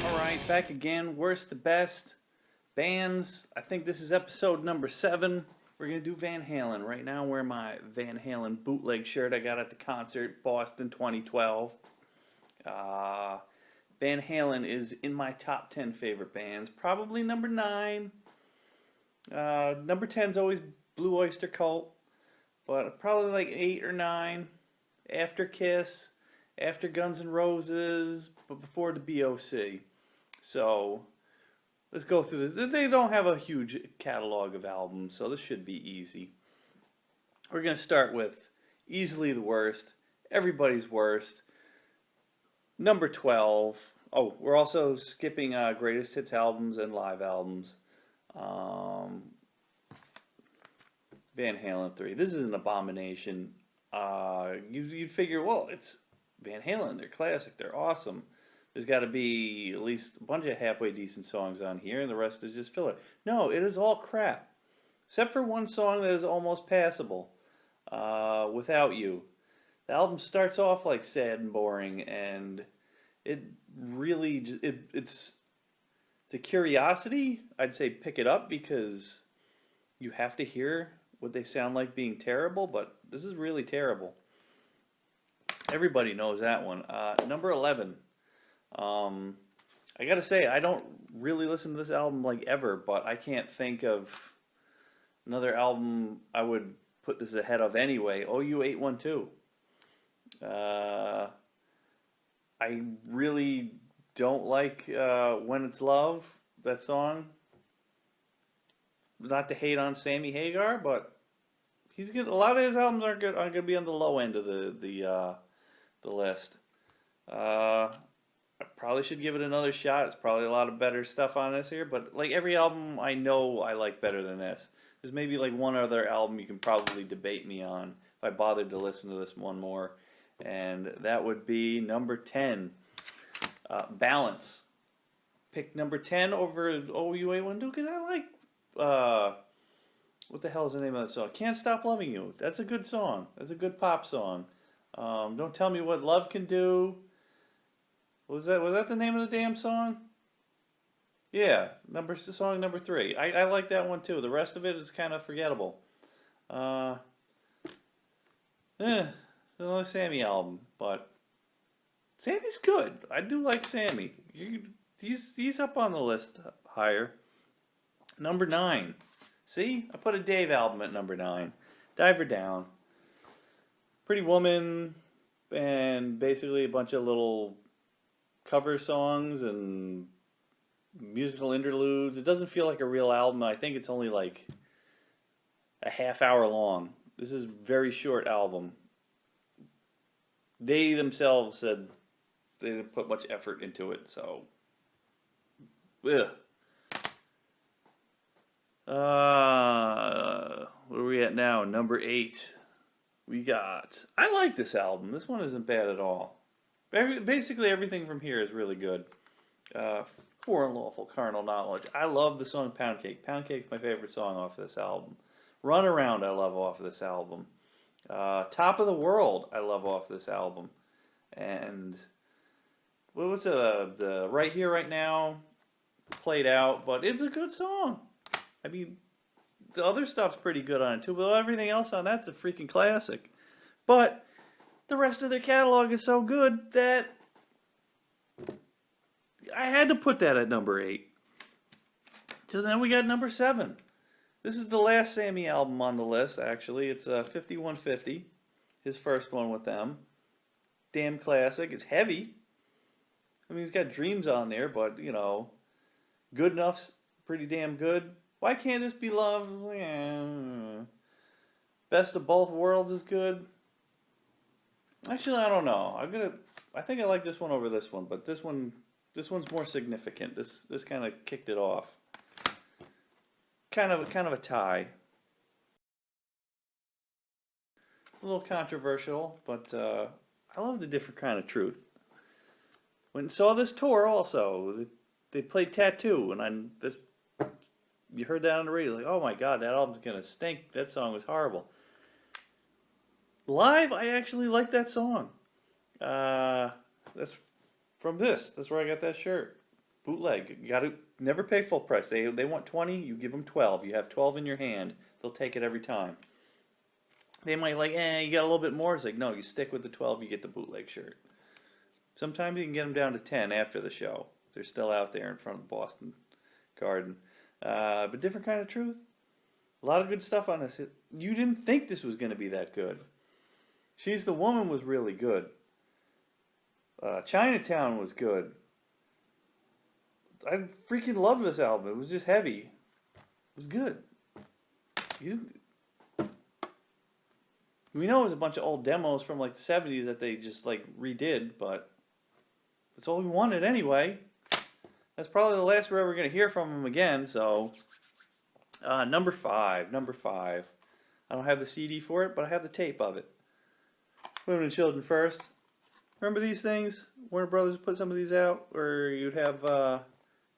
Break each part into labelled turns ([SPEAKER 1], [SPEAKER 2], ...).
[SPEAKER 1] Alright, back again, worst to best bands. I think this is episode number 7. We're going to do Van Halen. Right now I'm wearing my Van Halen bootleg shirt I got at the concert, Boston 2012. Van Halen is in my top 10 favorite bands. Probably number 9. Number 10 is always Blue Oyster Cult. But probably like 8 or 9. After Kiss, after Guns N' Roses, but before the BOC. So, let's go through this. They don't have a huge catalog of albums, so this should be easy. We're going to start with easily the worst, everybody's worst. Number 12. Oh, we're also skipping greatest hits albums and live albums. Van Halen 3. This is an abomination. You'd figure, well, it's Van Halen. They're classic. They're awesome. There's got to be at least a bunch of halfway decent songs on here, and the rest is just filler. No, it is all crap. Except for one song that is almost passable. Without You. The album starts off like sad and boring, and it really, it's a curiosity. I'd say pick it up because you have to hear what they sound like being terrible, but this is really terrible. Everybody knows that one. Number 11. I gotta say, I don't really listen to this album like ever, but I can't think of another album I would put this ahead of anyway. OU 812. I really don't like When It's Love, that song. Not to hate on Sammy Hagar, but he's good. A lot of his albums are gonna be on the low end of the list. I probably should give it another shot. It's probably a lot of better stuff on this here, but like every album I know I like better than this. There's maybe like one other album you can probably debate me on if I bothered to listen to this one more, and that would be number 10, Balance. Pick number 10 over OU812 because I like, what the hell is the name of that song? Can't Stop Loving You. That's a good song. That's a good pop song. Don't Tell Me What Love Can Do. Was that the name of the damn song? Yeah, song number 3. I like that one too. The rest of it is kind of forgettable. Another Sammy album, but Sammy's good. I do like Sammy. He's up on the list higher. Number 9. See, I put a Dave album at number 9. Diver Down. Pretty Woman, and basically a bunch of little cover songs and musical interludes. It doesn't feel like a real album. I think it's only like a half hour long. This is a very short album. They themselves said they didn't put much effort into it, so ugh. Where are we at now? Number 8. We got, I like this album. This one isn't bad at all. Basically everything from here is really good. For Unlawful, Carnal Knowledge. I love the song Pound Cake. Pound Cake's my favorite song off this album. Run Around I love off this album. Top of the World I love off this album. And what's the Right Here Right Now, Played Out, but it's a good song. I mean, the other stuff's pretty good on it too, but everything else on that's a freaking classic. But the rest of their catalog is so good that I had to put that at number 8. So then we got number 7. This is the last Sammy album on the list, actually. It's 5150, his first one with them. Damn classic. It's heavy. I mean, he's got Dreams on there, but, you know, Good Enough's pretty damn good. Why Can't This Be Love? Best of Both Worlds is good. Actually, I don't know. I think I like this one over this one, but this one's more significant. This kind of kicked it off. Kind of a tie. A little controversial, but I love the different kind of truth. When saw this tour also, they played Tattoo, and you heard that on the radio, like, oh my god, that album's gonna stink. That song was horrible. Live, I actually like that song. That's from this. That's where I got that shirt. Bootleg. You got to never pay full price. They want 20, you give them 12. You have 12 in your hand. They'll take it every time. They might like, you got a little bit more. It's like, no, you stick with the 12, you get the bootleg shirt. Sometimes you can get them down to 10 after the show. They're still out there in front of the Boston Garden. But different kind of truth. A lot of good stuff on this. You didn't think this was going to be that good. She's the Woman was really good. Chinatown was good. I freaking loved this album. It was just heavy. It was good. We know it was a bunch of old demos from like the 70s that they just like redid, but that's all we wanted anyway. That's probably the last we're ever going to hear from them again, so... number five. I don't have the CD for it, but I have the tape of it. Women and Children First. Remember these things? Warner Brothers put some of these out, where you'd have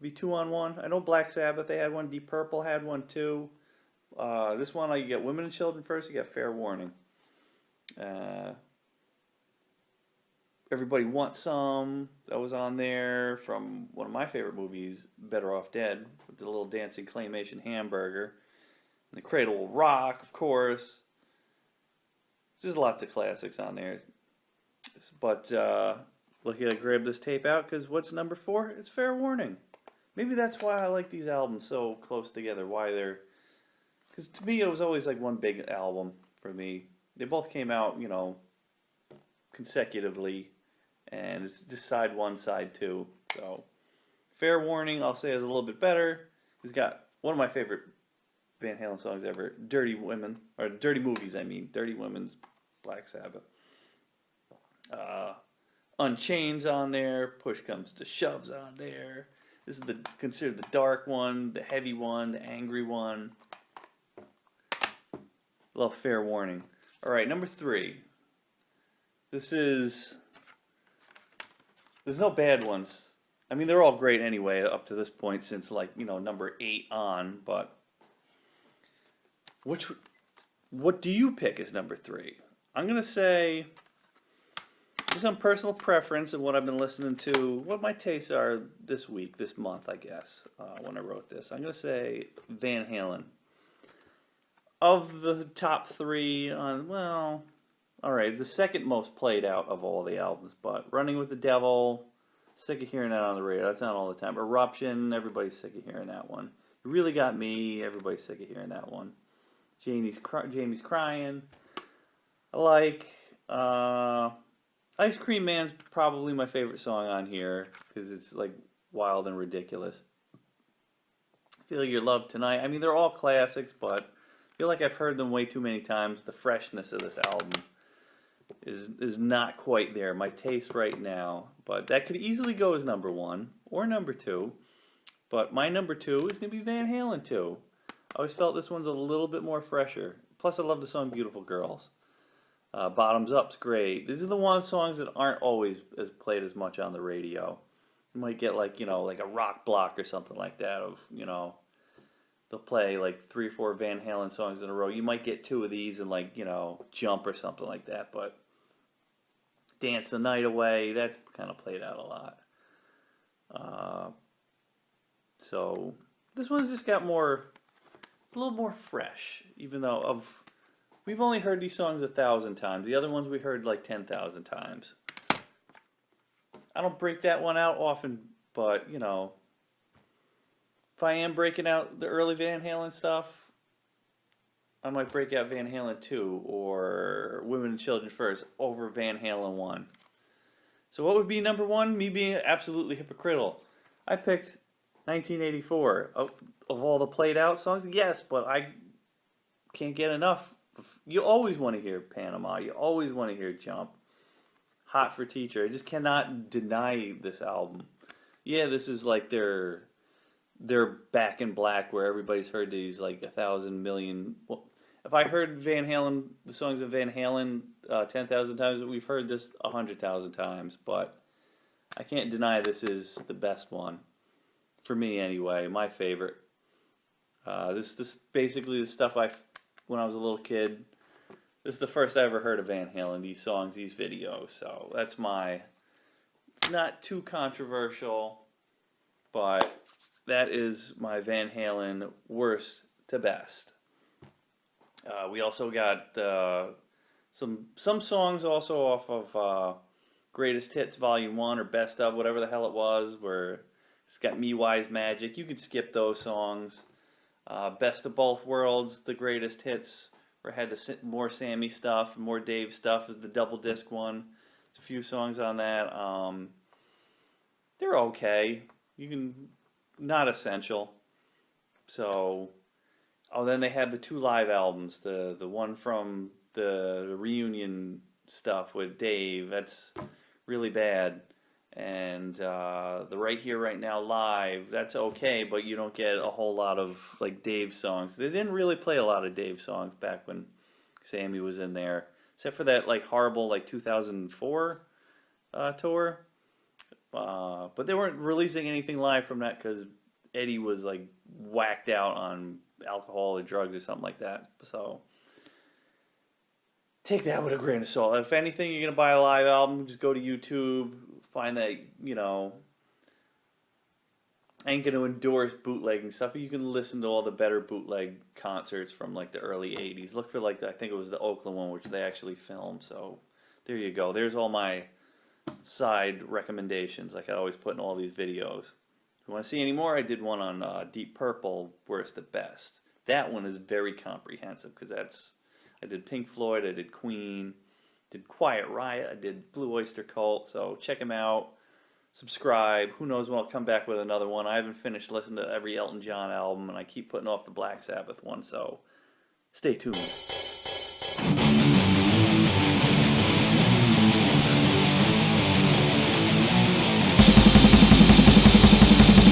[SPEAKER 1] be 2-on-1. I know Black Sabbath, they had one. Deep Purple had one too. This one, you get Women and Children First, you get Fair Warning. Everybody Wants Some, that was on there from one of my favorite movies, Better Off Dead, with the little dancing claymation hamburger. And The Cradle Will Rock, of course. There's lots of classics on there. But lucky I grabbed this tape out, because what's number 4? It's Fair Warning. Maybe that's why I like these albums so close together. Why they're... Because to me, it was always like one big album for me. They both came out, consecutively. And it's just side 1, side 2. So, Fair Warning, I'll say, is a little bit better. He's got one of my favorite Van Halen songs ever, Dirty Women, or Dirty Movies, I mean. Dirty Women's Black Sabbath. Unchained's on there. Push Comes to Shove's on there. This is considered the dark one, the heavy one, the angry one. Love Fair Warning. Alright, number 3. There's no bad ones. I mean, they're all great anyway up to this point, since number 8 on, but what do you pick as number 3? I'm going to say, just on personal preference and what I've been listening to, what my tastes are this month, I guess, when I wrote this. I'm going to say Van Halen. Of the top 3 alright, the second most played out of all the albums, but Running with the Devil, sick of hearing that on the radio, that's not all the time. Eruption, everybody's sick of hearing that one. You Really Got Me, everybody's sick of hearing that one. Jamie's Crying, I like. Ice Cream Man's probably my favorite song on here, because it's like wild and ridiculous. Feel Your Love Tonight, I mean, they're all classics, but I feel like I've heard them way too many times. The freshness of this album is not quite there. My taste right now. But that could easily go as number 1 or number 2. But my number 2 is going to be Van Halen 2. I always felt this one's a little bit more fresher. Plus I love the song Beautiful Girls. Bottoms Up's great. These are the songs that aren't always played as much on the radio. You might get like a rock block or something like that of, they'll play like 3 or 4 Van Halen songs in a row. You might get 2 of these and Jump or something like that, but Dance the Night Away, that's kind of played out a lot. So this one's just got a little more fresh, even though we've only heard these songs 1,000 times. The other ones we heard like 10,000 times. I don't break that one out often, but if I am breaking out the early Van Halen stuff, I might break out Van Halen 2 or Women and Children First over Van Halen 1. So what would be number 1? Me being absolutely hypocritical. I picked 1984. Of all the played out songs, yes, but I can't get enough. You always want to hear Panama. You always want to hear Jump. Hot for Teacher. I just cannot deny this album. Yeah, this is like their Back in Black, where everybody's heard these like 1,000 million. Well, if I heard Van Halen, the songs of Van Halen 10,000 times, we've heard this 100,000 times. But I can't deny this is the best one for me anyway. My favorite. This basically the stuff when I was a little kid. This is the first I ever heard of Van Halen. These songs, these videos. So that's my. It's not too controversial, but that is my Van Halen worst to best. We also got some songs also off of Greatest Hits Volume 1 or Best of, whatever the hell it was, where it's got Me Wise Magic. You could skip those songs. Best of Both Worlds, the Greatest Hits, where it had more Sammy stuff, more Dave stuff, is the double disc one. There's a few songs on that. They're okay. You can, not essential. So, then they had the 2 live albums. The one from the reunion stuff with Dave, that's really bad. And the Right Here, Right Now live, that's okay, but you don't get a whole lot of like Dave songs. They didn't really play a lot of Dave songs back when Sammy was in there, except for that like horrible like 2004 tour. But they weren't releasing anything live from that because Eddie was like whacked out on alcohol or drugs or something like that. So take that with a grain of salt. If anything, you're gonna buy a live album, just go to YouTube, find that, I ain't gonna endorse bootlegging stuff, but you can listen to all the better bootleg concerts from like the early 80s. Look for like I think it was the Oakland one, which they actually filmed. So there you go. There's all my side recommendations like I always put in all these videos. If you want to see any more, I did one on Deep Purple, worst to best. That one is very comprehensive because I did Pink Floyd, I did Queen, did Quiet Riot, I did Blue Oyster Cult, so check them out, subscribe. Who knows when I'll come back with another one. I haven't finished listening to every Elton John album, and I keep putting off the Black Sabbath one, so stay tuned.